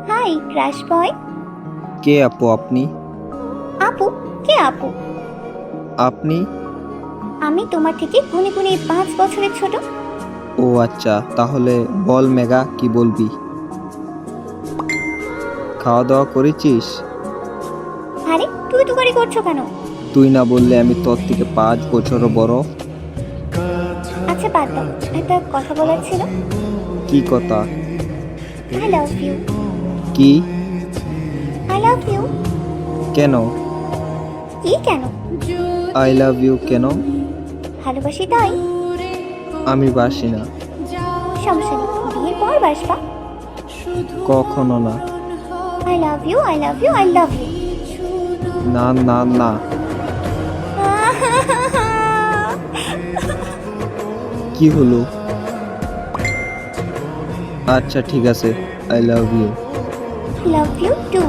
High crush বয়। কে আপু আপনি? আপু? কে আপু? আপনি? আমি তোমার থেকে গুনে গুনে 5 বছরের ছোট। ও আচ্ছা, তাহলে বল মেগা, কি বলবি? খাওয়া দাওয়া করেছিস? আরে তুই তুকারি করছো কেন? তুই না বললে আমি তোর থেকে 5 বছরও বড়? আচ্ছা বাদ দাও, একটা কথা বলার ছিল। কি কথা? I love you. কি? I love you. কেন? কি কেন? আই লাভ ইউ কেন? ভালোবাসি তাই। আমি বাসি না। সমস্যা নেই, বিয়ের পর বাসবা। কখনো না। I love you, I love you, I love you. না না না। কি হলো? আচ্ছা ঠিক আছে, I love you. Love you two.